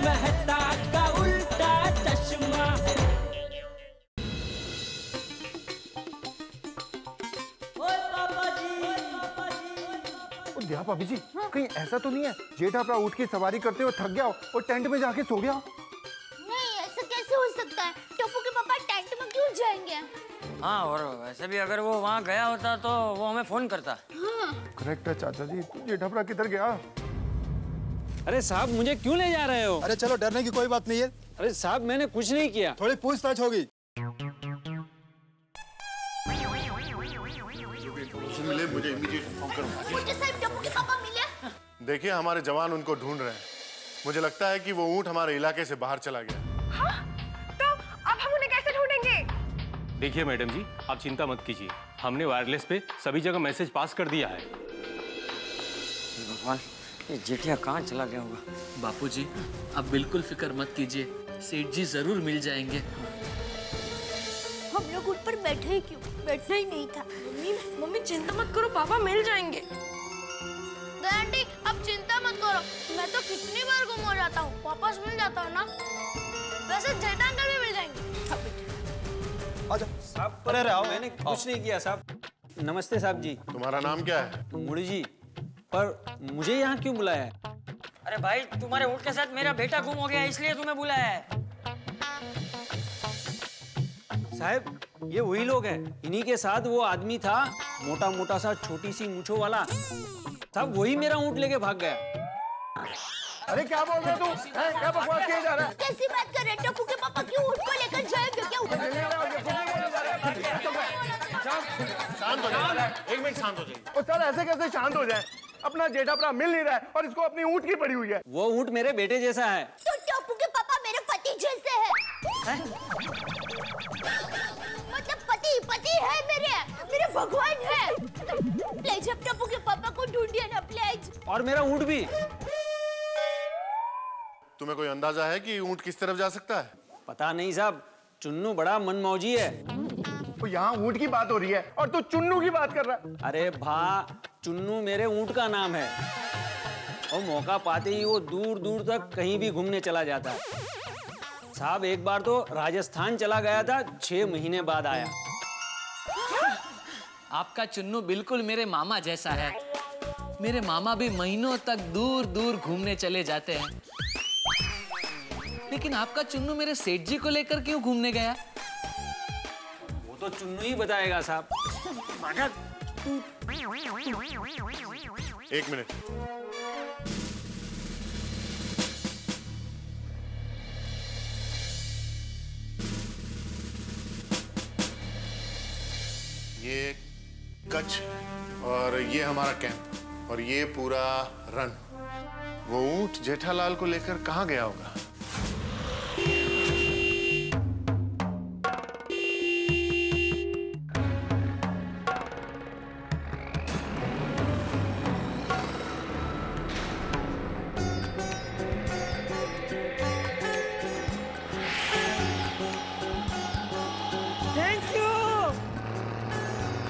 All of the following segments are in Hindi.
मेहता का उल्टा चश्मा। क्या भाभी जी, कहीं ऐसा तो नहीं है जेठा अपना ऊँट की सवारी करते हुए थक गया हो और टेंट में जाके सो गया? नहीं, ऐसा कैसे हो सकता है? टप्पू के पापा टेंट में क्यों जाएंगे? हाँ, और वैसे भी अगर वो वहाँ गया होता तो वो हमें फोन करता। हाँ। करेक्ट है चाचा जी, जेठा अपना किधर गया? अरे साहब, मुझे क्यों ले जा रहे हो? अरे चलो, डरने की कोई बात नहीं है। अरे साहब, मैंने कुछ नहीं किया। थोड़ी पूछताछ होगी। मिले मुझे इमीडिएट इन्फॉर्म करो। मुझे साहब टप्पू के पापा मिले। देखिए, हमारे जवान उनको ढूंढ रहे हैं। मुझे लगता है कि वो ऊँट हमारे इलाके से बाहर चला गया। हाँ? तो अब हम उन्हें कैसे ढूंढेंगे? देखिए मैडम जी, आप चिंता मत कीजिए, हमने वायरलेस पे सभी जगह मैसेज पास कर दिया है। भगवान, ये जेठिया कहाँ चला गया होगा? बापूजी, आप बिल्कुल फिक्र मत कीजिए, सेठ जी जरूर मिल जाएंगे। हम लोग उठ पर बैठे ही क्यों? बैठना ही नहीं था। मम्मी चिंता मत करो, पापा मिल जाएंगे। आंटी, अब चिंता मत करो, मैं तो कितनी बार गुम हो जाता हूँ, वापस मिल जाता हूँ ना। वैसे जेठा अंकल भी मिल जाएंगे। आजा साहब, पर आओ, मैंने कुछ नहीं किया साहब। नमस्ते साहब जी। तुम्हारा नाम क्या है? मुड़ी जी, पर मुझे यहाँ क्यों बुलाया है? अरे भाई, तुम्हारे ऊँट के साथ मेरा बेटा गुम हो गया, इसलिए तुम्हें बुलाया है। साहब, ये वही लोग हैं, इन्हीं के साथ वो आदमी था, मोटा मोटा सा छोटी सी मूंछों वाला। साहब, वही मेरा ऊँट लेके भाग गया। अरे क्या बोल रहे तू? क्या बकवास किया जा रहा है? कैसी बात कर रहे? टप्पू के पापा क्यों ऊँट को लेकर जाएंगे? क्या शांत हो जाए, एक मिनट शांत हो जाइए। और सर ऐसे कैसे शांत हो जाए? अपना जेठा अपना मिल नहीं रहा है और इसको अपनी ऊँट की पड़ी हुई है। वो ऊँट मेरे बेटे जैसा है। तो टप्पू के पापा मेरे पति जैसे हैं। मतलब पति है मेरे भगवान है। प्लीज अब टप्पू के पापा को ढूंढिए ना प्लीज। और मेरा ऊँट भी। तुम्हें कोई अंदाजा है कि ऊँट किस तरफ जा सकता है? पता नहीं साहब, चुन्नू बड़ा मनमौजी है। तो यहाँ ऊँट की बात हो रही है और तू चुन्नू की बात कर रहा है। अरे भा, चुन्नू मेरे ऊँट का नाम है और मौका पाते ही वो दूर दूर तक कहीं भी घूमने चला जाता है। साहब, एक बार तो राजस्थान चला गया था, 6 महीने बाद आया। आपका चुन्नू बिल्कुल मेरे मामा जैसा है। मेरे मामा भी महीनों तक दूर दूर घूमने चले जाते हैं। लेकिन आपका चुन्नू मेरे सेठ जी को लेकर क्यों घूमने गया? वो तो चुन्नू ही बताएगा साहब। एक मिनट। ये कच्छ और ये हमारा कैंप और ये पूरा रन। वो ऊंट जेठालाल को लेकर कहाँ गया होगा?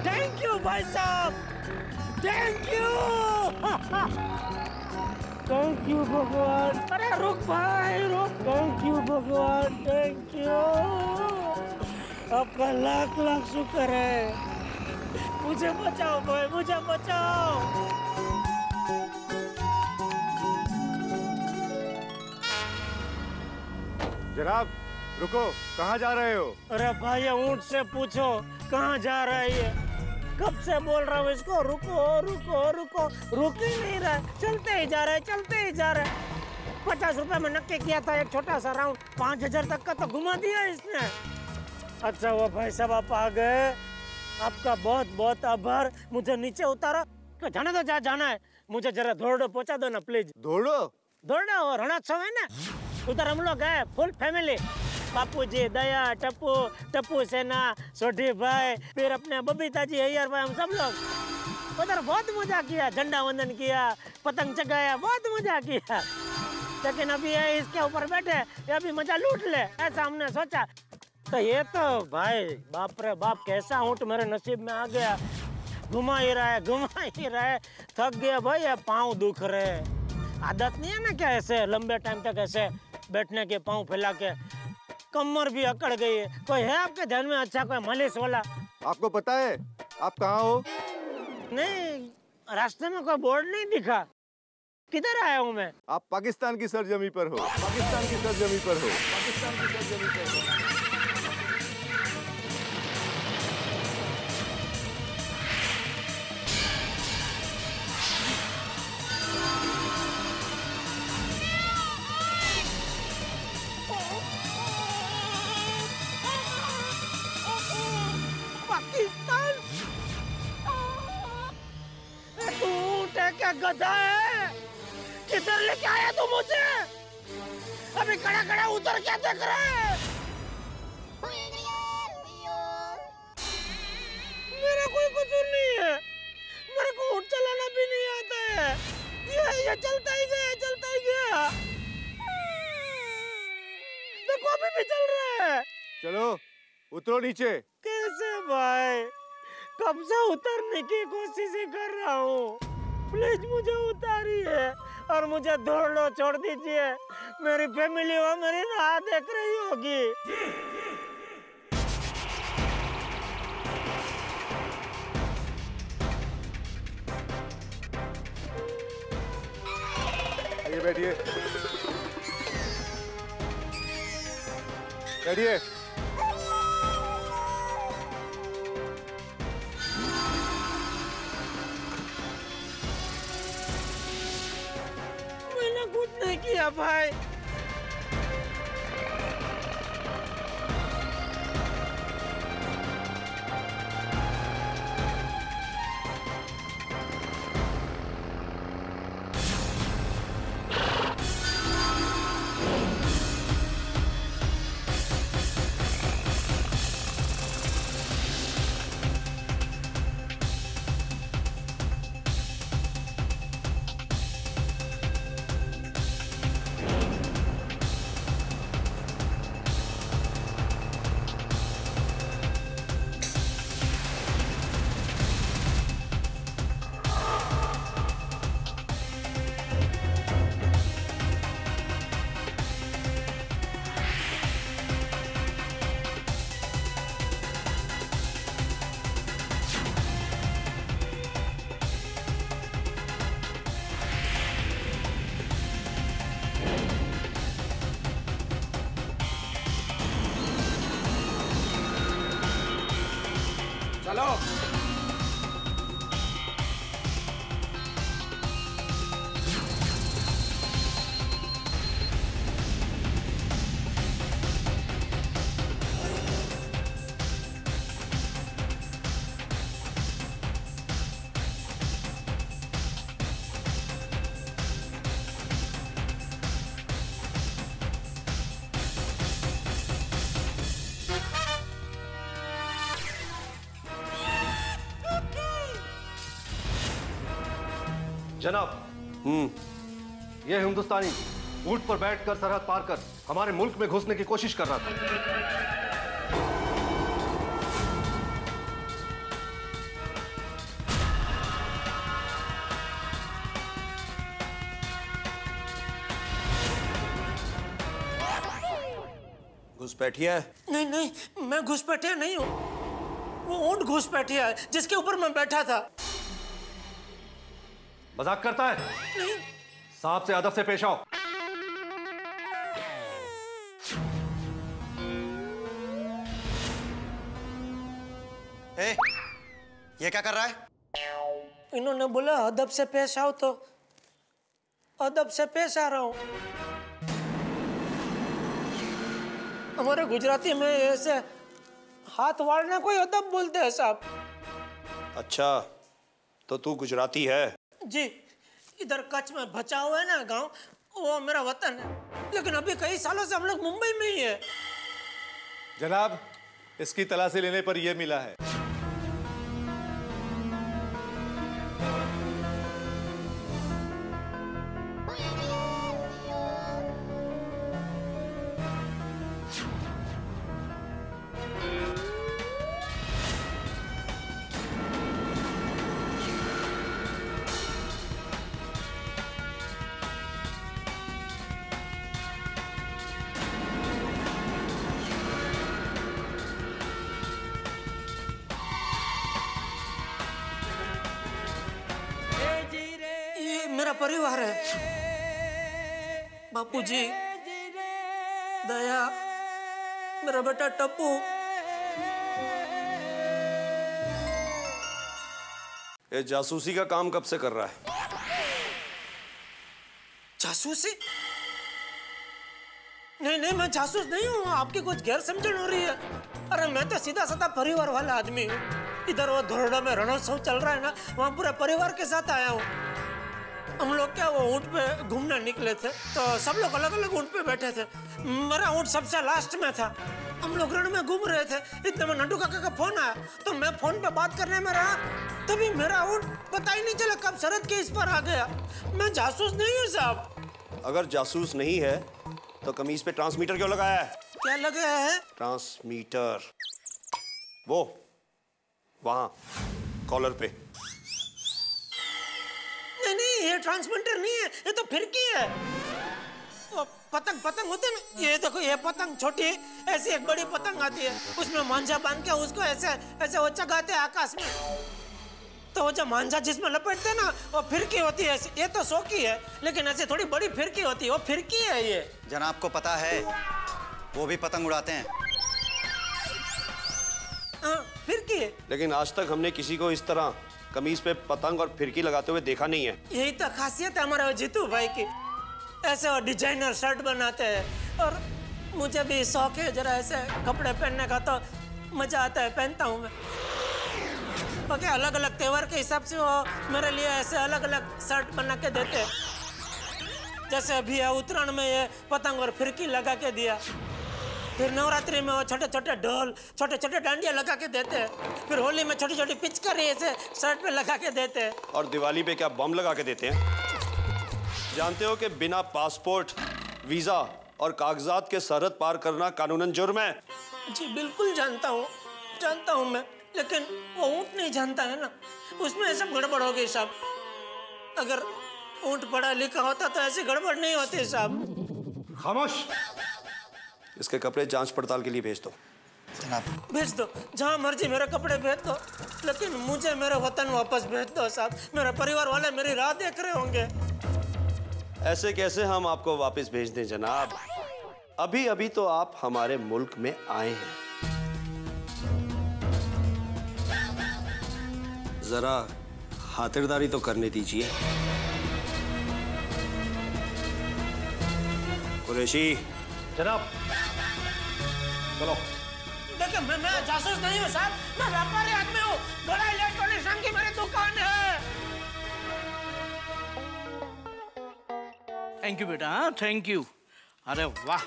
थैंक यू भाई साहब, थैंक यू। थैंक यू भगवान। अरे रुक भाई रुक। थैंक यू भगवान, थैंक यू। आपका लाख लाख शुक्र है। मुझे बचाओ भाई, मुझे बचाओ। जनाब रुको, कहाँ जा रहे हो? अरे भाई ऊंट से पूछो कहाँ जा रहा है ये। कब से बोल रहा हूँ इसको रुको रुको रुको, रुक ही नहीं रहा। चलते ही जा रहे, चलते ही जा रहे। 50 रुपए में नक्की किया था एक छोटा सा राउंड, 5000 तक का तो घुमा दिया इसने। अच्छा वो भाई साहब आप आ गए, आपका बहुत बहुत आभार। मुझे नीचे उतारो। जाने दो, जहाँ जाना है। मुझे जरा धोरडो पहुँचा दो ना प्लीज। धोरडो और रणोत्सव है ना, उधर हम लोग गए फुल फैमिली। बापू जी, दया, टप्पू, टप्पू सेना, सोढ़ी भाई, फिर अपने बबीता जी, अय्यर भाई, हम सब लोग उधर बहुत मजा किया। झंडा वंदन किया, पतंग चगाया, बहुत मजा किया। लेकिन अभी ये इसके ऊपर बैठे, ये अभी मजा लूट ले, ऐसा हमने सोचा। तो ये तो भाई बाप रे बाप, कैसा ऊँट मेरे नसीब में आ गया। घुमा ही रहा है, घुमा ही रहा है। थक गया भाई, पाँव दुख रहे। आदत नहीं है ना क्या ऐसे लंबे टाइम तक ऐसे बैठने के, पाँव फैला के, कमर भी अकड़ गई है। कोई है आपके ध्यान में अच्छा कोई मालिश वाला? आपको पता है आप कहाँ हो? नहीं, रास्ते में कोई बोर्ड नहीं दिखा। किधर आया हूँ मैं? आप पाकिस्तान की सरजमी पर हो। पाकिस्तान की सरजमी पर हो। पाकिस्तान की सरजमी पर हो। पाकिस्तान? तू ऊँट है क्या गधा है? किधर लेके आया तू मुझे? अभी खड़ा खड़ा उधर क्या देख रहा है? मेरा कोई कसूर नहीं है। मेरे को ऊँट चलाना भी नहीं आता है। ये चलता ही गया, चलता ही गया। देखो अभी भी चल रहा है। चलो उतरो नीचे। कैसे भाई? कब से उतरने की कोशिश ही कर रहा हूँ। प्लीज मुझे उतारिए और मुझे दौड़ना छोड़ दीजिए। मेरी फैमिली वो मेरी राह देख रही होगी। आइए बैठिए। बैठिए। मैंने कुछ नहीं किया भाई। चलो। जनाब, ये हिंदुस्तानी ऊंट पर बैठकर सरहद पार कर हमारे मुल्क में घुसने की कोशिश कर रहा था। घुसपैठिया है? नहीं नहीं, मैं घुसपैठिया नहीं हूँ। वो ऊँट घुसपैठिया है जिसके ऊपर मैं बैठा था। मजाक करता है? नहीं। सांप से अदब से पेश आओ। ये क्या कर रहा है? इन्होंने बोला अदब से पेश आओ तो अदब से पेश आ रहा हूँ। हमारे गुजराती में ऐसे हाथ वाड़ने कोई अदब बोलते हैं साहब। अच्छा, तो तू गुजराती है? जी, इधर कच्छ में भचाओ है ना गांव, वो मेरा वतन है। लेकिन अभी कई सालों से हम लोग मुंबई में ही है। जनाब, इसकी तलाशी लेने पर यह मिला है। परिवार है। बापूजी, दया, मेरा बेटा टप्पू। ये जासूसी का काम कब से कर रहा है? जासूसी? नहीं नहीं, मैं जासूस नहीं हूँ। आपकी कुछ गैर समझन हो रही है। अरे मैं तो सीधा साधा परिवार वाला आदमी हूँ। इधर वो धोरडा में रणोत्सव चल रहा है ना, वहाँ पूरे परिवार के साथ आया हूँ। हम लोग क्या वो ऊँट पे घूमने निकले थे, तो सब लोग अलग अलग ऊँट पे बैठे थे। मेरा ऊँट सबसे लास्ट में था। हम लोग रण में घूम रहे थे, इतने में नंदू काका का फोन आया, तो मैं फोन पे बात करने में रहा, तभी मेरा ऊँट पता ही नहीं चला कब सरहद के इस पर आ गया। मैं जासूस नहीं हूँ साहब। अगर जासूस नहीं है तो कमीज पे ट्रांसमीटर क्यों लगाया है? क्या लगाया है? ट्रांसमीटर, वो वहां कॉलर पे। नहीं नहीं, ये ट्रांसमीटर नहीं है, ये तो फिरकी है। वो पतंग पतंग होते हैं ना, ये देखो, ये पतंग छोटी, ऐसी एक बड़ी पतंग आती है, उसमें मांझा बांध के उसको ऐसे ऐसे वो चगाते हैं आकाश में। तो वो जो मांझा जिसमें लपेटते हैं ना, वो फिरकी होती है। ये तो शौकी है, लेकिन ऐसे थोड़ी बड़ी फिरकी होती है, वो फिरकी है ये। जनाब को पता है, वो भी पतंग उड़ाते हैं। हाँ, फिरकी है। लेकिन आज तक हमने किसी को इस तरह कमीज पे पतंग और फिरकी लगाते हुए देखा नहीं है। यही तो खासियत है हमारे जीतू भाई की। ऐसे वो डिजाइनर शर्ट बनाते हैं, और मुझे भी शौक है जरा ऐसे कपड़े पहनने का, तो मजा आता है, पहनता हूँ मैं। ओके, अलग अलग त्योहार के हिसाब से वो मेरे लिए ऐसे अलग अलग शर्ट बना के देते हैं। जैसे अभी उत्तरायण में ये पतंग और फिरकी लगा के दिया, फिर नवरात्रि में वो छोटे छोटे ढोल, छोटे छोटे डांडिया लगा के देते हैं, फिर होली में छोटी छोटी पिचकारी ऐसे शर्ट पे लगा के देते हैं, और दिवाली पे क्या बम लगा के देते हैं? जानते हो कि बिना पासपोर्ट, वीजा और कागजात के सरहद पार करना कानूनन जुर्म है? जी बिल्कुल जानता हूँ मैं, लेकिन वो ऊँट नहीं जानता है ना, उसमें सब गड़बड़ हो गई साहब। अगर ऊँट पढ़ा लिखा होता तो ऐसी गड़बड़ नहीं होती साहब। खामोश। इसके कपड़े जांच पड़ताल के लिए भेज दो। भेज दो, जहाँ मर्जी मेरे कपड़े भेज दो, लेकिन मुझे मेरे वतन वापस भेज दो साहब। मेरे परिवार वाले मेरी राह देख रहे होंगे। ऐसे कैसे हम आपको वापस भेज दें जनाब? अभी अभी तो आप हमारे मुल्क में आए हैं। जरा खातिरदारी तो करने दीजिए। कुरैशी। जनाब, चलो। देखिए, मैं जासूस नहीं हूँ साहब, मैं व्यापारी आदमी हूँ। बड़ा इलेक्ट्रॉनिक्स की मेरी दुकान है। थैंक यू बेटा, थैंक यू। अरे वाह,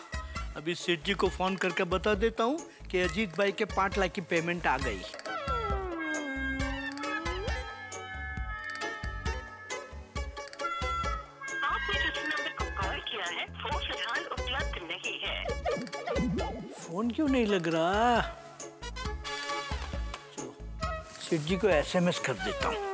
अभी सेठ जी को फोन करके बता देता हूँ कि अजीत भाई के 5 लाख की पेमेंट आ गई। आपने जिस नंबर को कॉल किया है वो फिलहाल उपलब्ध नहीं है। फोन क्यों नहीं लग रहा? सेठ जी को SMS कर देता हूँ।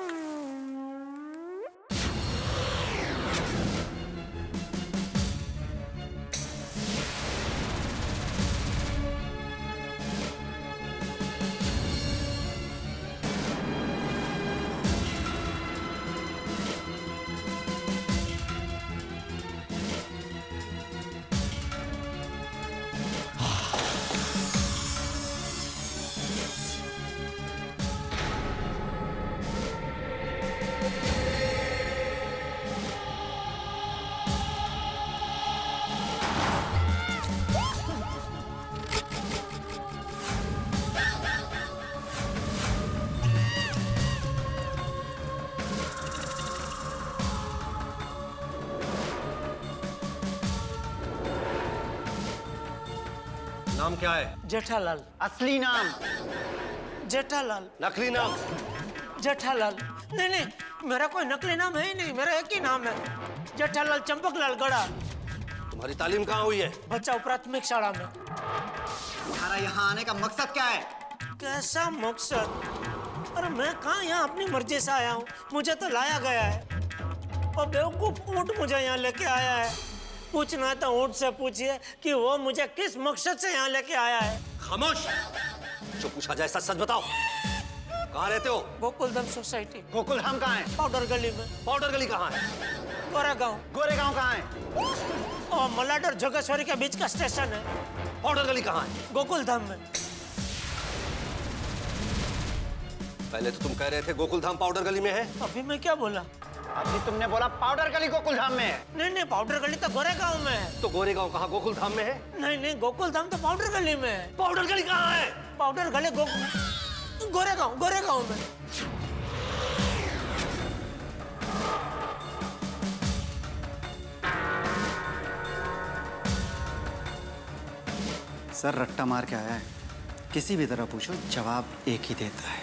नाम क्या है? जेठालाल। असली नाम? जेठालाल। नकली नाम? जेठालाल। नहीं नहीं, मेरा कोई नकली नाम है ही नहीं, मेरा एक ही नाम है, जेठालाल चंपकलाल गड़ा। तुम्हारी तालीम कहाँ हुई है? बचाओ प्राथमिक शाला में। तुम्हारा यहाँ आने का मकसद क्या है? कैसा मकसद? अरे मैं कहाँ यहाँ अपनी मर्जी से आया हूँ, मुझे तो लाया गया है, और बेवकूफ ऊँट मुझे यहाँ लेके आया है। पूछना है तो ऊँट से पूछिए कि वो मुझे किस मकसद से यहाँ लेके आया है। खामोश। जो पूछा जाए सच सच बताओ। कहाँ रहते हो? गोकुलधाम सोसाइटी। गोकुलधाम कहाँ है? पाउडर गली में। पाउडर गली कहाँ है? गोरेगांव। गोरेगांव कहाँ है? और मलाड और जोगेश्वरी के बीच का स्टेशन है। पाउडर गली कहाँ है? गोकुलधाम में। पहले तो तुम कह रहे थे गोकुलधाम पाउडर गली में है। अभी मैं क्या बोला? अभी तुमने बोला पाउडर गली गोकुलधाम में है। नहीं, पाउडर गली तो गोरेगांव में है। तो गोरेगांव कहाँ गोकुलधाम में है? नहीं, गोकुलधाम तो पाउडर गली में है। पाउडर गली कहाँ है? पाउडर गली गोरेगांव में। सर रट्टा मार के आया है, किसी भी तरह पूछो जवाब एक ही देता है।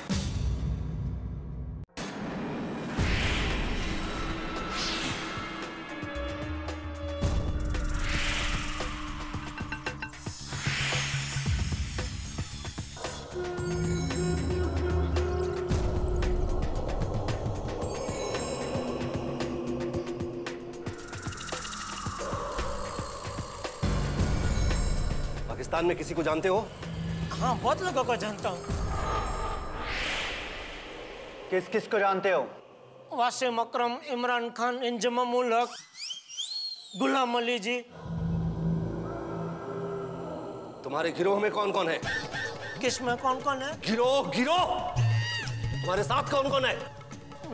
पाकिस्तान में किसी को जानते हो? हाँ, बहुत लोगों को जानता हूँ। किस किस को जानते हो? वासिम अकरम, इमरान खान, इंजमाम उल हक, गुलाम अली जी। तुम्हारे गिरोह में कौन कौन है? किस में कौन कौन है? गिरोह तुम्हारे साथ कौन कौन है?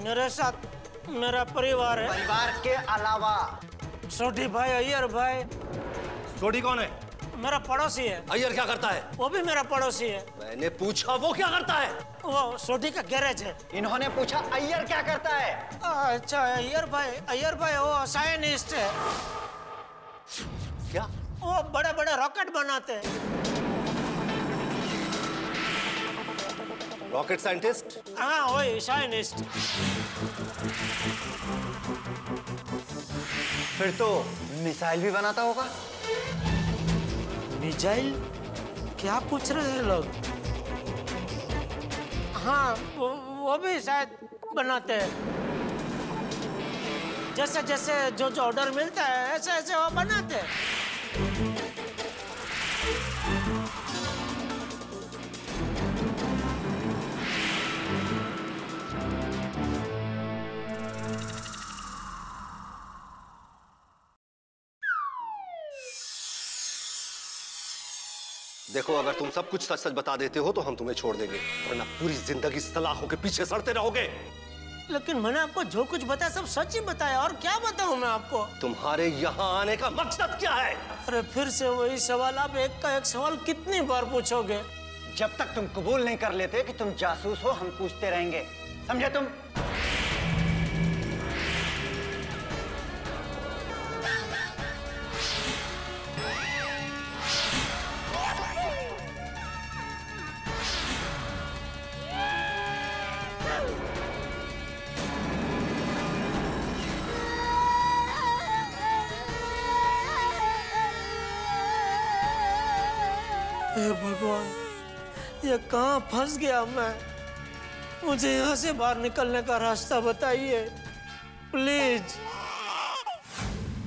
मेरे साथ मेरा परिवार है। परिवार के अलावा? सोढ़ी भाई, अय्यर भाई। सोढ़ी कौन है? मेरा पड़ोसी है। अय्यर क्या करता है? वो भी मेरा पड़ोसी है। मैंने पूछा वो क्या करता है? वो सोढ़ी का गैरेज है। इन्होंने पूछा अय्यर क्या करता है? अच्छा, अय्यर भाई वो साइंटिस्ट है। क्या? वो बड़े बड़े रॉकेट बनाते हैं। Rocket scientist? हाँ, वही साइंटिस्ट। फिर तो मिसाइल भी बनाता होगा। मिसाइल? क्या पूछ रहे हैं लोग? हाँ, वो भी शायद बनाते हैं। जैसे जैसे जो ऑर्डर मिलता है ऐसे ऐसे वो बनाते हैं। देखो, अगर तुम सब कुछ सच सच बता देते हो तो हम तुम्हें छोड़ देंगे, वरना पूरी जिंदगी सलाखों के पीछे सड़ते रहोगे। लेकिन मैंने आपको जो कुछ बताया सब सच ही बताया, और क्या बताऊं मैं आपको? तुम्हारे यहाँ आने का मकसद क्या है? अरे फिर से वही सवाल। आप एक का एक सवाल कितनी बार पूछोगे? जब तक तुम कबूल नहीं कर लेते कि तुम जासूस हो, हम पूछते रहेंगे, समझे तुम? हे भगवान, ये कहाँ फंस गया मैं? मुझे यहाँ से बाहर निकलने का रास्ता बताइए प्लीज।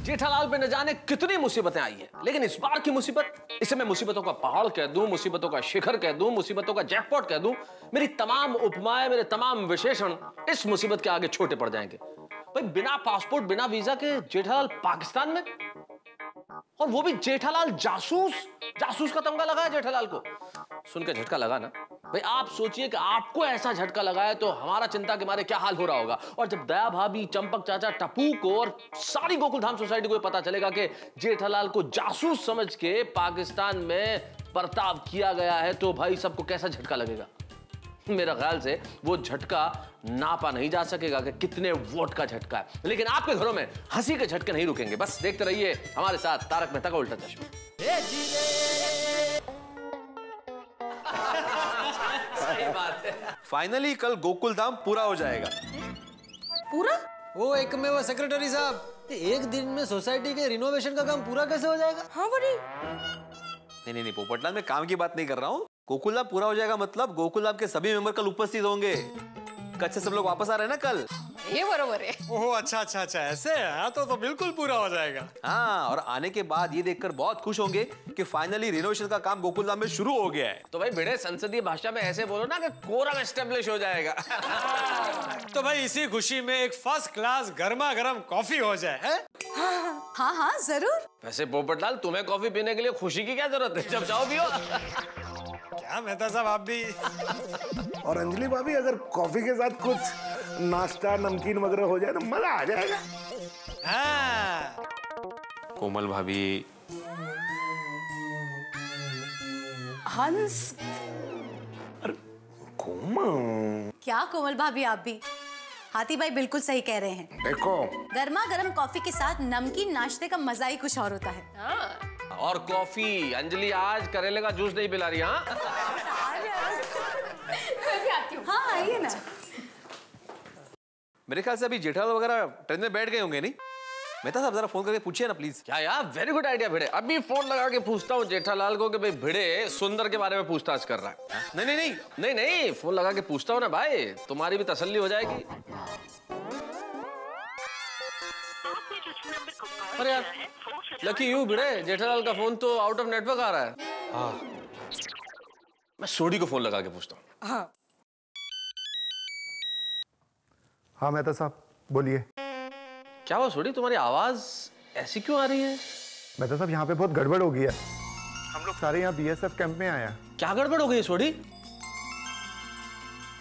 जेठालाल पे न जाने कितनी मुसीबतें आई हैं, लेकिन इस बार की मुसीबत, इसे मैं मुसीबतों का पहाड़ कह दूं, मुसीबतों का शिखर कह दूं, मुसीबतों का जैकपॉट कह दूं, मेरी तमाम उपमाएं, मेरे तमाम विशेषण इस मुसीबत के आगे छोटे पड़ जाएंगे। भाई, बिना पासपोर्ट, बिना वीजा के जेठालाल पाकिस्तान में, और वो भी जेठालाल जासूस का तमगा लगा है जेठालाल को। सुन के झटका लगा ना? भाई, आप सोचिए कि आपको ऐसा झटका लगा है तो हमारा चिंता के मारे क्या हाल हो रहा होगा। और जब दया भाभी, चंपक चाचा, टप्पू को और सारी गोकुलधाम सोसाइटी को पता चलेगा कि जेठालाल को जासूस समझ के पाकिस्तान में बर्ताव किया गया है, तो भाई सबको कैसा झटका लगेगा। मेरा ख्याल से वो झटका नापा नहीं जा सकेगा कि कितने वोट का झटका है। लेकिन आपके घरों में हंसी के झटके नहीं रुकेंगे। बस देखते रहिए हमारे साथ तारक मेहता का उल्टा चश्मा। सही बात है। फाइनली कल गोकुलधाम पूरा हो जाएगा। पूरा? वो एक में वो सेक्रेटरी साहब, एक दिन में सोसाइटी के रिनोवेशन का काम पूरा कैसे हो जाएगा? हाँ बड़ी। नहीं, पोपटलाल, मैं काम की बात नहीं कर रहा हूँ। गोकुलधाम पूरा हो जाएगा मतलब गोकुलधाम के सभी मेंबर कल उपस्थित होंगे। कच्छ से सब लोग वापस आ रहे हैं ना कल। हे बरोबर आहे. ओह अच्छा अच्छा अच्छा ऐसे. हाँ तो बिल्कुल पूरा हो जाएगा. हाँ, और आने के बाद ये देखकर बहुत खुश होंगे कि फाइनली रिनोवेशन का काम गोकुलधाम में शुरू हो गया है. तो भाई भिड़े संसदीय भाषा में ऐसे बोलो ना कि कोरम एस्टेब्लिश हो जाएगा. तो भाई इसी खुशी में एक फर्स्ट क्लास गर्मा गर्म कॉफी हो जाए. है? हाँ हाँ जरूर. वैसे पोपटलाल, तुम्हें कॉफी पीने के लिए खुशी की क्या जरूरत है? जब जाओ पियो. क्या मेहता साहब आप भी. और अंजलि भाभी, अगर कॉफी के साथ कुछ नाश्ता नमकीन वगैरह हो जाए तो मजा आ जाएगा. हाँ. कोमल भाभी. हंस. कोमल. क्या कोमल भाभी आप भी. हाथी भाई बिल्कुल सही कह रहे हैं. देखो, गर्मा गर्म कॉफी के साथ नमकीन नाश्ते का मजा ही कुछ और होता है. और कॉफी. अंजलि आज करेले का जूस नहीं पिला रही. हाँ मैं भी आती हूँ. हाँ आइए ना. मेरे ख्याल से अभी जेठालाल वगैरह ट्रेन में बैठ गए होंगे नहीं? मेहता साहब जरा फोन करके पूछिए ना प्लीज. क्या यार, वेरी गुड आइडिया भिड़े. अभी फोन लगा के पूछता हूँ जेठालाल को कि भाई भिड़े सुंदर के बारे में पूछताछ कर रहा है. नहीं नहीं नहीं नहीं नहीं, फोन लगा के पूछता हूँ ना भाई, तुम्हारी भी तसल्ली हो जाएगी. अरे यार, लकी यू भिड़े, जेठालाल का फोन तो आउट ऑफ नेटवर्क आ रहा है. हाँ, मैं सोडी को फोन लगा के पूछता हूँ. हाँ हाँ मेहता साहब बोलिए. क्या हुआ सोडी, तुम्हारी आवाज ऐसी क्यों आ रही है? मेहता साहब यहाँ पे बहुत गड़बड़ हो गई है. हम लोग सारे यहाँ बीएसएफ कैंप में आए हैं. क्या गड़बड़ हो गई सोडी?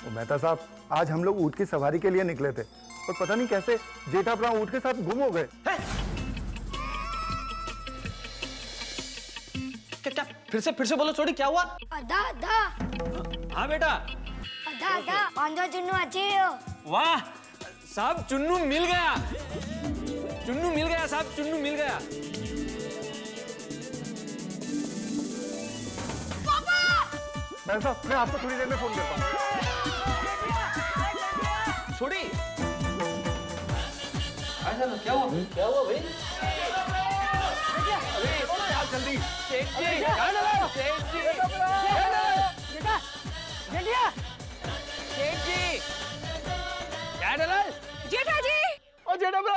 मेहता साहब, आज हम लोग ऊँट की सवारी के लिए निकले थे और पता नहीं कैसे जेठा अपना ऊँट के साथ गुम हो गए. क्या फिर से बोलो सोडी, क्या हुआ? आधा आधा. हाँ बेटा. आधा आधा. पांचवा चुन्नू अच्छे हो. वाह साहब, चुन्नू मिल गया. चुन्नू मिल गया साहब, चुन्नू मिल गया. पापा. मेहता साहब, मैं आपको थोड़ी देर में फोन करता हूँ. छोड़ी. क्या हुआ? क्या हुआ भाई? जल्दी. शेख जी. शेख जी. शेख जी. क्या डला? जेठा जी. ओ जेठा ब्रो,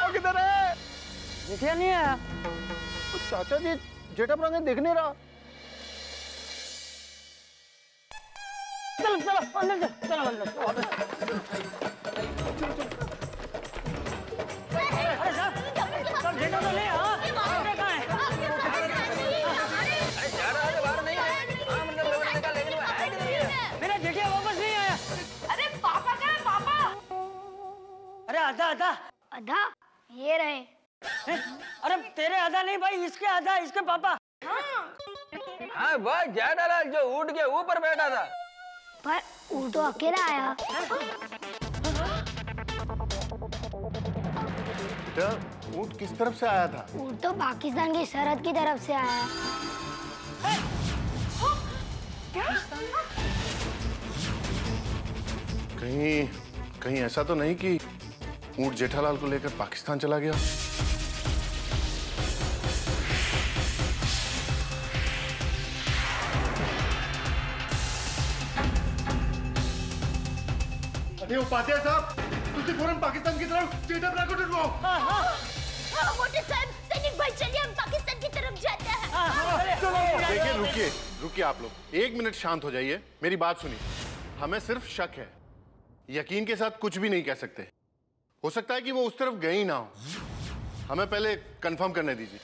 ओ किधर है? जेठा नहीं आया. चाचा जी, जेठा ब्रो दिख नहीं रहा. चलो चलो अंदर चलो अंदर. अरे साहब, जेठा तो ले. हाँ कहाँ है? बाहर नहीं है. मेरा जेठिया वापस नहीं आया. अरे पापा कहाँ है पापा? अरे आधा आधा. आधा ये रहे. अरे तेरे आधा नहीं भाई, इसके आधा, इसके पापा. हाँ बस जेठालाल जो ऊँट के ऊपर बैठा था. पर ऊँट तो अकेला आया. ऊँट किस तरफ से आया था? ऊँट तो पाकिस्तान की सरहद की तरफ से आया. कहीं ऐसा तो नहीं कि ऊँट जेठालाल को लेकर पाकिस्तान चला गया? अरे उपाध्याय साहब, तुझे फौरन पाकिस्तान की तरफ जेठा ब्रो को ढूंढवाओ. मोटे साहब, सैनिक भाई चलिए हम पाकिस्तान की तरफ जाते हैं. देखिए रुकिए आप लोग. 1 मिनट शांत हो जाइए, मेरी बात सुनिए. हमें सिर्फ शक है, यकीन के साथ कुछ भी नहीं कह सकते. हो सकता है कि वो उस तरफ गई ना हो. हमें पहले कंफर्म करने दीजिए.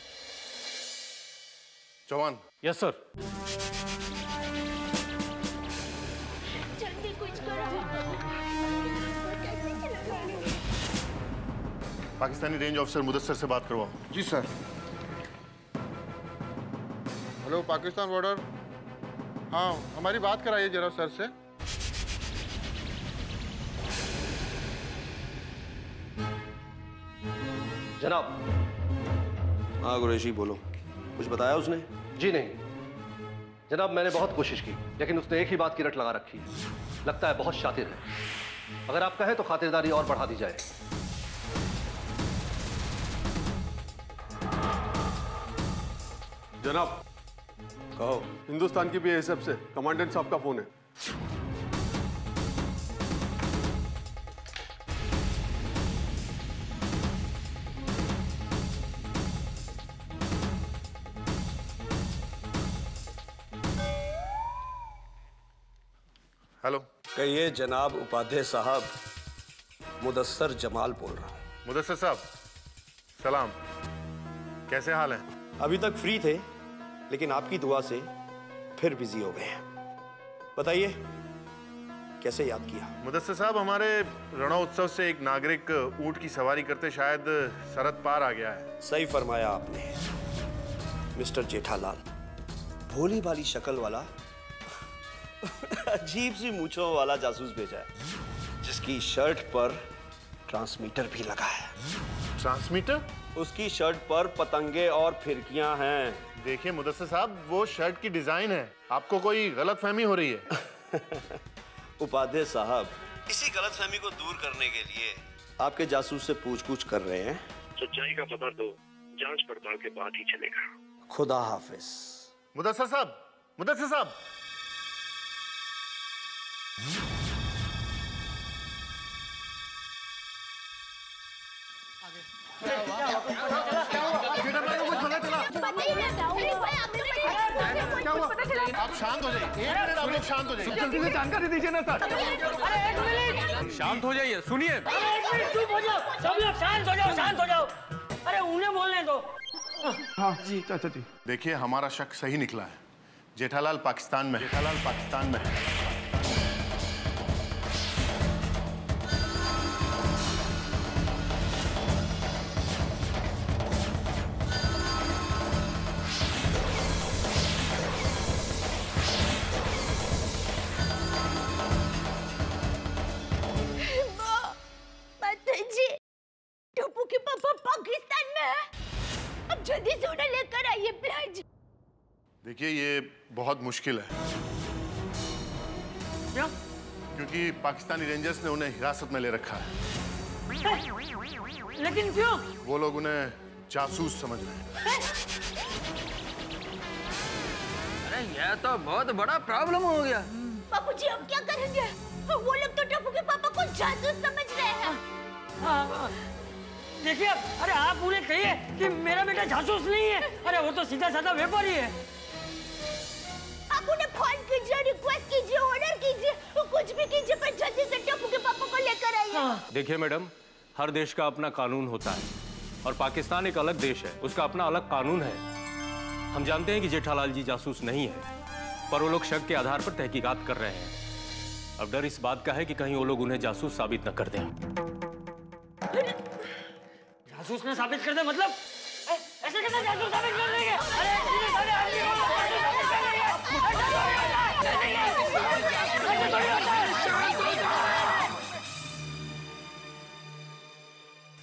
चौहान. Yes sir. जल्दी कुछ करो. पाकिस्तानी रेंज ऑफिसर मुदस्सर से बात करवाओ. जी सर. Hello Pakistan border. हाँ हमारी बात कराइए जरा सर से. जनाब. हाँ कुरैशी बोलो. कुछ बताया उसने? जी नहीं जनाब, मैंने बहुत कोशिश की लेकिन उसने एक ही बात की रट लगा रखी है. लगता है बहुत शातिर है. अगर आप कहें तो खातिरदारी और बढ़ा दी जाए. जनाब. कहो. हिंदुस्तान की बीएसएफ से कमांडेंट साहब का फोन है. हेलो। कहिए जनाब उपाध्याय साहब, मुदस्सर जमाल बोल रहा हूँ। मुदस्सर साहब, सलाम। कैसे हाल हैं? अभी तक फ्री थे, लेकिन आपकी दुआ से फिर बिजी हो गए हैं। बताइए कैसे याद किया? मुदस्सर साहब, हमारे रणोत्सव से एक नागरिक ऊंट की सवारी करते शायद सरहद पार आ गया है। सही फरमाया आपने। मिस्टर जेठालाल, भोली भाली शक्ल वाला अजीब सी मूंछों वाला जासूस भेजा है, जिसकी शर्ट पर ट्रांसमीटर भी लगा है। ट्रांसमीटर? उसकी शर्ट पर पतंगे और फिरकियां हैं। देखिए मुदस्सर साहब, वो शर्ट की डिजाइन है, आपको कोई गलतफहमी हो रही है। उपाध्याय साहब, इसी गलतफहमी को दूर करने के लिए आपके जासूस से पूछ-पूछ कर रहे हैं। सच्चाई का पता तो जांच पड़ताल के बाद ही चलेगा। खुदा हाफिज। मुदस्सर साहब, मुदस्सर साहब। आप शांत हो जाइए, 1 मिनट आप लोग शांत हो जाइए। जल्दी से जानकारी दीजिए ना सर। शांत हो जाइए, सुनिए। चुप हो जाओ, सब लोग शांत हो जाओ, शांत हो जाओ। अरे उन्हें बोलने दो। हाँ जी चाचा जी। देखिए, हमारा शक सही निकला है। जेठालाल पाकिस्तान में है। जेठालाल पाकिस्तान में है। टप्पू के पापा पाकिस्तान में है। अब जल्दी से उन्हें लेकर आइए प्लीज। देखिए, ये बहुत मुश्किल है। क्या? क्योंकि पाकिस्तानी रेंजर्स ने उन्हें हिरासत में ले रखा है। लेकिन क्यों? वो लोग उन्हें जासूस समझ रहे हैं। अरे यह तो बहुत बड़ा प्रॉब्लम हो गया। बाबूजी, अब क्या करेंगे? वो लोग तो टप्पू के पापा को जासूस समझ रहे हैं। हाँ, देखिए, अरे आप उन्हें कहिए कि मेरा बेटा जासूस नहीं है। अरे वो तो सीधा साधा व्यापारी है। आप उन्हें फोन कीजिए, रिक्वेस्ट कीजिए, ऑर्डर कीजिए, कुछ भी कीजिए, पर जल्दी से टप्पू के पापा को लेकर आइए। देखिए मैडम, हर देश का अपना कानून होता है और पाकिस्तान एक अलग देश है, उसका अपना अलग कानून है। हम जानते हैं कि जेठालाल जी जासूस नहीं है, पर वो लोग शक के आधार पर तहकीकात कर रहे हैं। अब डर इस बात का है कि कहीं वो लोग उन्हें जासूस साबित न कर दें। जासूस ने साबित कर दे मतलब? ऐसे कैसे जासूस साबित कर देंगे? अरे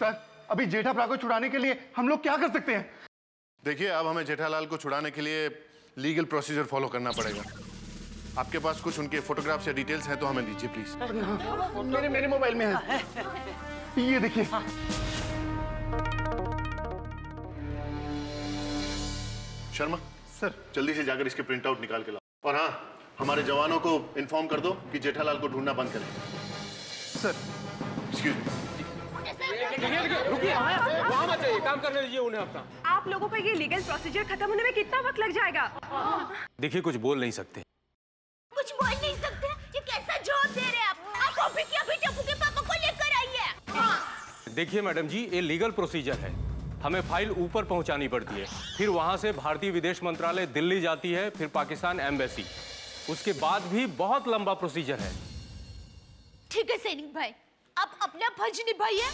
सर, अभी जेठाप्रा को छुड़ाने के लिए हम लोग क्या कर सकते हैं? देखिए, अब हमें जेठालाल को छुड़ाने के लिए लीगल प्रोसीजर फॉलो करना पड़ेगा। आपके पास कुछ उनके फोटोग्राफ्स या डिटेल्स हैं तो हमें दीजिए प्लीज। मेरे मोबाइल में है। ये देखिए। शर्मा सर, जल्दी से जाकर इसके प्रिंट आउट निकाल के लाओ। और हाँ, हमारे जवानों को इन्फॉर्म कर दो कि जेठालाल को ढूंढना बंद करें। Sir, excuse me. रुकिए, वहाँ मत जाइए, काम करने दीजिए उन्हें अपना। आप लोगों का ये लीगल प्रोसीजर खत्म होने में कितना वक्त लग जाएगा? देखिए, कुछ बोल नहीं सकते। कुछ बोल नहीं सकते? ये कैसा जवाब दे रहे हैं आप? आप अभी के अभी टप्पू के पापा को लेकर आइए। देखिए मैडम जी, ये लीगल प्रोसीजर है। हमें फाइल ऊपर पहुंचानी पड़ती है, फिर वहां से भारतीय विदेश मंत्रालय दिल्ली जाती है, फिर पाकिस्तान एम्बेसी, उसके बाद भी बहुत लंबा प्रोसीजर है। ठीक है सैनिक भाई, आप अपना फर्ज निभाइए।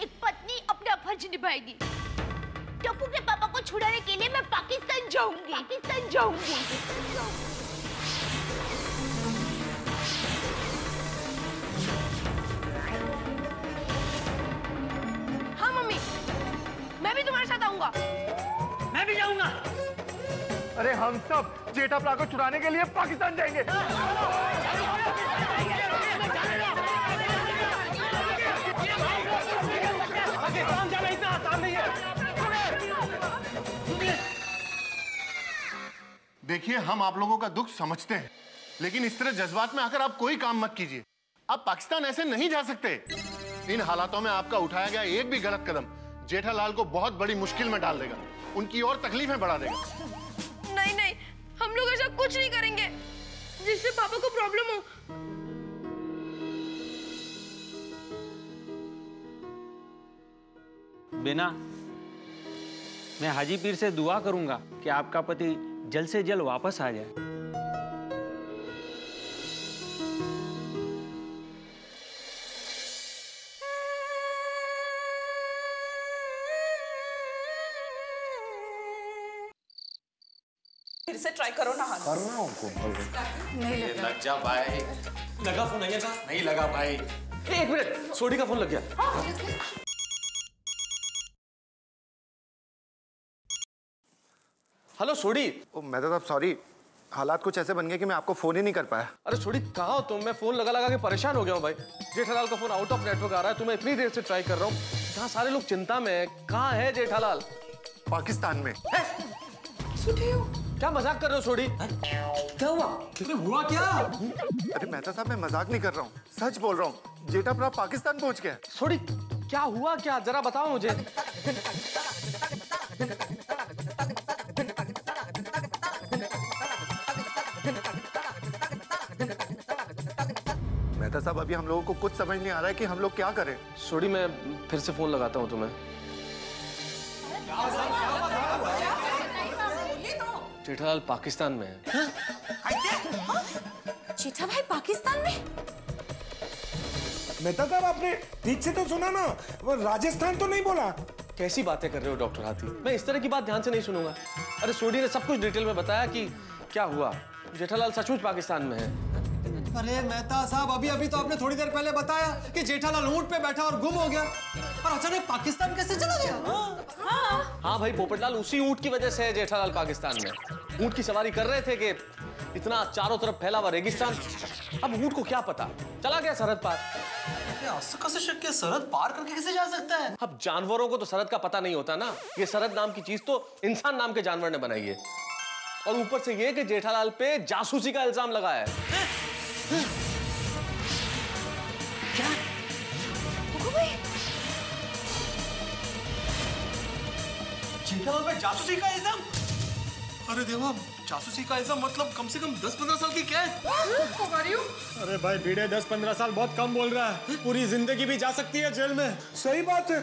एक पत्नी अपना फर्ज निभाएगी। टप्पू के पापा को छुड़ाने के लिए मैं पाकिस्तान जाऊंगी। हाँ मम्मी, मैं भी तुम्हारे साथ आऊंगा। मैं भी जाऊंगा। अरे हम सब जेठाप्रा को छुड़ाने के लिए पाकिस्तान जाएंगे। पाकिस्तान जाना इतना आसान नहीं है। देखिए, हम आप लोगों का दुख समझते हैं, लेकिन इस तरह जज्बात में आकर आप कोई काम मत कीजिए। आप पाकिस्तान ऐसे नहीं जा सकते। इन हालातों में आपका उठाया गया एक भी गलत कदम जेठालाल को बहुत बड़ी मुश्किल में डाल देगा, उनकी और तकलीफें बढ़ा देगा। नहीं, हम लोग ऐसा कुछ नहीं करेंगे। जिससे पापा को प्रॉब्लम हो। बिना, मैं हाजी पीर से दुआ करूंगा कि आपका पति जल्द से जल्द वापस आ जाए। फिर से ट्राई करो ना। कर रहा हूँ नहीं लग जा भाई। लगा फोन नहीं लगा? नहीं लगा भाई। एक मिनट, सोडी का फोन लग गया। हेलो सोडी। मेहता साहब सॉरी, हालात कुछ ऐसे बन गए कि मैं आपको फोन ही नहीं कर पाया। अरे सोडी कहाँ हो तुम? मैं फोन लगा लगा के परेशान हो गया हूँ भाई। जेठालाल का फोन आउट ऑफ नेटवर्क आ रहा है, तुम्हें इतनी देर से ट्राई कर रहा हूँ। जहाँ सारे लोग चिंता में है। कहाँ है जेठालाल? पाकिस्तान में। क्या मजाक कर रहे हो सोडी? क्या हुआ? हुआ क्या? अरे मेहता साहब मैं मजाक नहीं कर रहा हूँ, सच बोल रहा हूँ। जेठा भरा पाकिस्तान पहुंच गया। सोडी क्या हुआ क्या? जरा बताओ मुझे। मेहता साहब अभी हम लोगों को कुछ समझ नहीं आ रहा है कि हम लोग क्या करें। सोडी मैं फिर से फोन लगाता हूँ तुम्हें। जेठालाल पाकिस्तान में है। जेठा भाई पाकिस्तान में? मेहता साहब आपने ठीक से तो सुना ना, वो राजस्थान तो नहीं बोला? कैसी बातें कर रहे हो डॉक्टर हाथी? मैं इस तरह की बात ध्यान से नहीं सुनूंगा। अरे सोडी ने सब कुछ डिटेल में बताया कि क्या हुआ। जेठालाल सचमुच पाकिस्तान में है। अरे मेहता साहब अभी अभी तो आपने थोड़ी देर पहले बताया कि जेठालाल ऊंट पे बैठा और गुम हो गया, और अचानक पाकिस्तान कैसे चला गया? हाँ भाई पोपटलाल, उसी ऊंट की वजह से जेठालाल पाकिस्तान में। ऊंट की सवारी कर रहे थे कि इतना चारों तरफ फैला हुआ रेगिस्तान। अब ऊंट को क्या पता, चला गया सरहद पार। सरहद पार करके कैसे जा सकता है? अब जानवरों को तो सरहद का पता नहीं होता ना। ये सरहद नाम की चीज तो इंसान नाम के जानवर ने बनाई है। और ऊपर से ये कि जेठालाल पे जासूसी का इल्जाम लगाया है। क्या? जेठालाल पे जासूसी का इल्जाम? अरे देवा, जासूसी का इल्जाम मतलब कम से कम 10-15 साल की कैद। अरे भाई भिड़े 10-15 साल बहुत कम बोल रहा है। पूरी जिंदगी भी जा सकती है जेल में। सही बात है।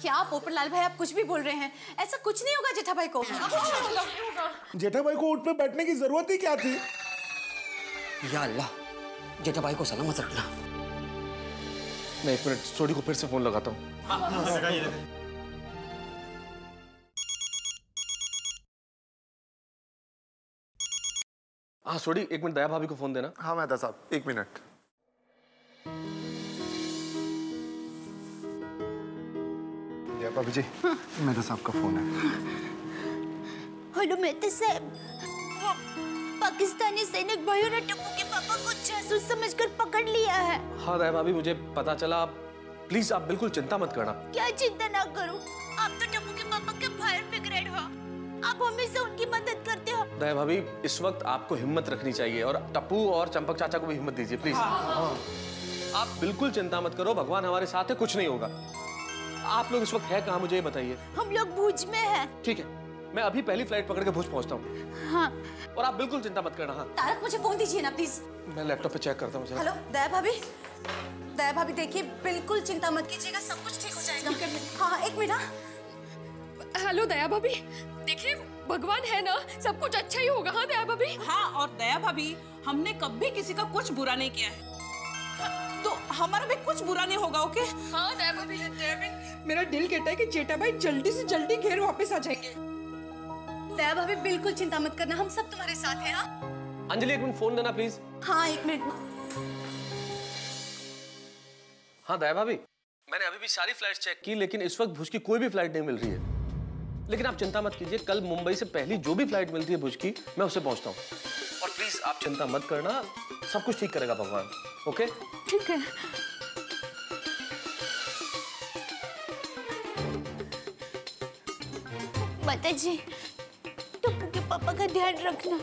क्या पोपटलाल भाई आप कुछ भी बोल रहे हैं? ऐसा कुछ नहीं होगा जेठा भाई को। जेठा भाई को ऊंट पे बैठने की जरूरत ही क्या थी? या अल्लाह, जेठा भाई को सलामत रखना। मैं एक मिनट सोडी को फिर से फोन लगाता हूँ। हाँ सोडी एक मिनट दया भाभी को फोन देना। हाँ मेहता साहब एक मिनट। दया भाभी जी, मेहता साहब का फोन है। हेलो मेहता साहब, पाकिस्तानी सैनिक भाइयों ने टप्पू के पापा को जासूस समझकर पकड़ लिया है। हाँ दया भाभी मुझे पता चला। प्लीज आप बिल्कुल चिंता मत करना। क्या चिंता ना करूं? आप तो टप्पू के पापा के फायर ब्रिगेड हो, आप हमेशा उनकी मदद करते हो। दया भाभी इस वक्त आपको हिम्मत रखनी चाहिए और टप्पू और चंपक चाचा को भी हिम्मत दीजिए प्लीज। आप बिल्कुल चिंता मत करो, भगवान हमारे साथ है, कुछ नहीं होगा। आप लोग इस वक्त है कहाँ मुझे ये बताइए। हम लोग भुज में हैं। ठीक है, मैं अभी पहली फ्लाइट पकड़ के भुज पहुंचता हूँ। हाँ। और आप बिल्कुल चिंता मत करना। हाँ तारक मुझे फोन दीजिए ना प्लीज। मैं लैपटॉप पे चेक करता हूँ। हेलो दया भाभी, दया भाभी देखिए बिल्कुल चिंता मत कीजिएगा, सब कुछ ठीक हो जाएगा। हाँ एक मिनट। हेलो दया भाभी, देखिए भगवान है ना, सब कुछ अच्छा ही होगा। हाँ दया भाभी। हाँ और दया भाभी, हमने कभी किसी का कुछ बुरा नहीं किया है, तो हमारा भी कुछ बुरा नहीं होगा। ओके? हाँ दया भाभी, मेरा दिल कहता है कि जेठा भाई जल्दी से जल्दी घर वापस आ जाएंगे। दया भाभी बिल्कुल चिंता मत करना, हम सब तुम्हारे साथ हैं। हाँ अंजलि एक मिनट फोन देना प्लीज। हाँ एक मिनट। हाँ दया भाभी, मैंने अभी भी सारी फ्लाइट चेक की लेकिन इस वक्त भुज की कोई भी फ्लाइट नहीं मिल रही है। लेकिन आप चिंता मत कीजिए, कल मुंबई से पहली जो भी फ्लाइट मिलती है भुज की, मैं उससे पहुंचता हूँ। और प्लीज आप चिंता मत करना, सब कुछ ठीक करेगा भगवान। ओके? ठीक है। माता जी, टप्पू के पापा का ध्यान रखना।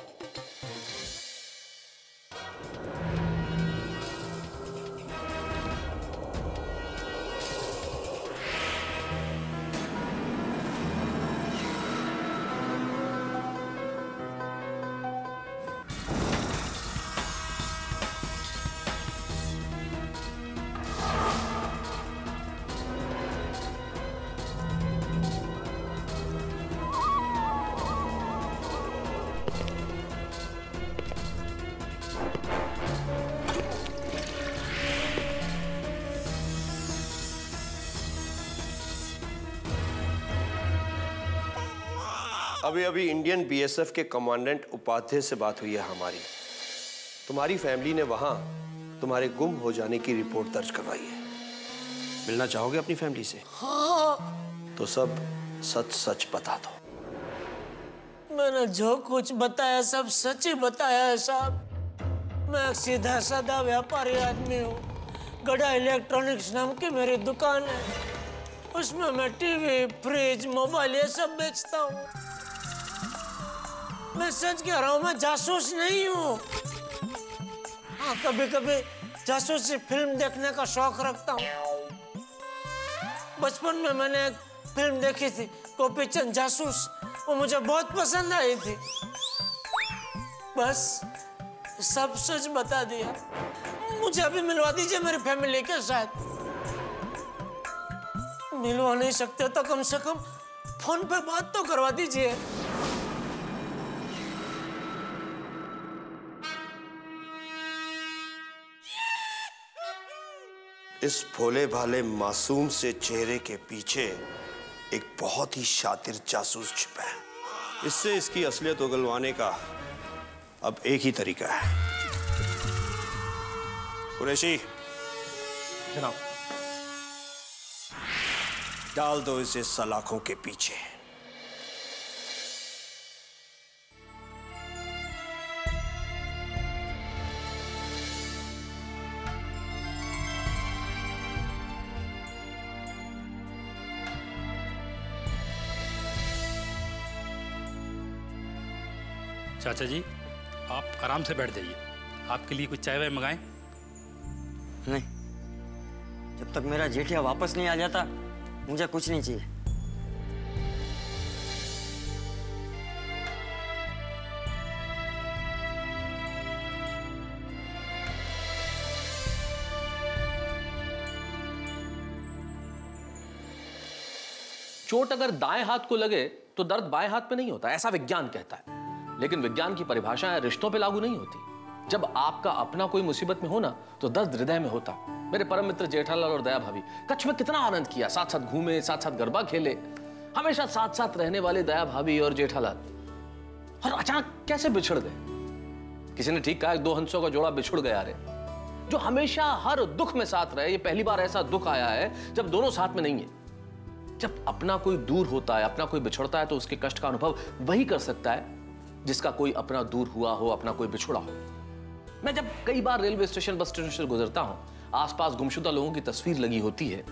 अभी अभी इंडियन बीएसएफ के कमांडेंट उपाध्याय से बात हुई है हमारी। तुम्हारी फैमिली ने वहां तुम्हारे गुम हो जाने की रिपोर्ट दर्ज करवाई है। मिलना चाहोगे अपनी फैमिली से? हाँ। तो सब सच सच बता दो। मैंने जो कुछ बताया सब सच ही बताया है साहब। मैं एक सीधा साधा व्यापारी आदमी हूँ। गड़ा इलेक्ट्रॉनिक्स नाम की मेरी दुकान है। उसमें मैं टीवी, फ्रिज, मोबाइल ये सब बेचता हूँ। मैं सच कह रहा हूँ, मैं जासूस नहीं हूँ। हाँ, कभी कभी जासूसी फिल्म देखने का शौक रखता हूँ। बचपन में मैंने एक फिल्म देखी थी, गोपी चंद जासूस। वो मुझे बहुत पसंद आई थी। बस सब सच बता दिया। मुझे अभी मिलवा दीजिए मेरी फैमिली के साथ। मिलवा नहीं सकते तो कम से कम फोन पे बात तो करवा दीजिए। इस भोले भाले मासूम से चेहरे के पीछे एक बहुत ही शातिर जासूस छिपा है। इससे इसकी असलियत उगलवाने का अब एक ही तरीका है। कुरैशी, जनाब, डाल दो इसे सलाखों के पीछे। चाचा जी, आप आराम से बैठ जाइए। आपके लिए कुछ चाय वाय मंगाएं? नहीं, जब तक मेरा जेठिया वापस नहीं आ जाता मुझे कुछ नहीं चाहिए। चोट अगर दाएं हाथ को लगे तो दर्द बाएं हाथ पे नहीं होता, ऐसा विज्ञान कहता है। लेकिन विज्ञान की परिभाषाएं रिश्तों पे लागू नहीं होती। जब आपका अपना कोई मुसीबत में हो ना तो दर्द हृदय में होता। मेरे परम मित्र जेठालाल और दया भाभी कच्छ में कितना आनंद किया, साथ साथ घूमे, साथ साथ गरबा खेले, हमेशा साथ साथ रहने वाले दया भाभी और जेठालाल, और अचानक कैसे बिछड़ गए। किसी ने ठीक कहा, दो हंसों का जोड़ा बिछुड़ गया रे। जो हमेशा हर दुख में साथ रहे, ये पहली बार ऐसा दुख आया है जब दोनों साथ में नहीं है। जब अपना कोई दूर होता है, अपना कोई बिछड़ता है, तो उसके कष्ट का अनुभव वही कर सकता है जिसका कोई अपना दूर हुआ हो, अपना कोई बिछुड़ा हो। मैं जब कई बार रेलवे स्टेशन, बस स्टेशन से गुजरता हूं, आसपास गुमशुदा लोगों की तस्वीर लगी होती है।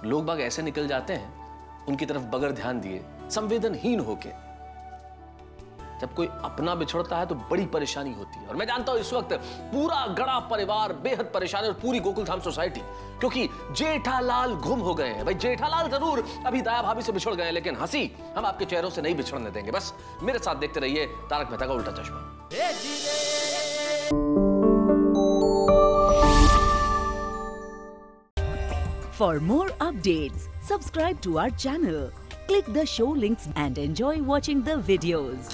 लोग बाग ऐसे निकल जाते हैं उनकी तरफ बगैर ध्यान दिए, संवेदनहीन होके। जब कोई अपना बिछड़ता है तो बड़ी परेशानी होती है। और मैं जानता हूं इस वक्त पूरा गड़ा परिवार बेहद परेशान है, और पूरी गोकुलधाम सोसाइटी, क्योंकि जेठालाल गुम हो गए हैं। भाई जेठालाल जरूर अभी दया भाभी से बिछड़ गए, लेकिन हंसी हम आपके चेहरों से नहीं बिछड़ने देंगे। बस मेरे साथ देखते रहिए तारक मेहता का उल्टा चश्मा। For more updates, subscribe to our channel, click the show links and enjoy watching the videos.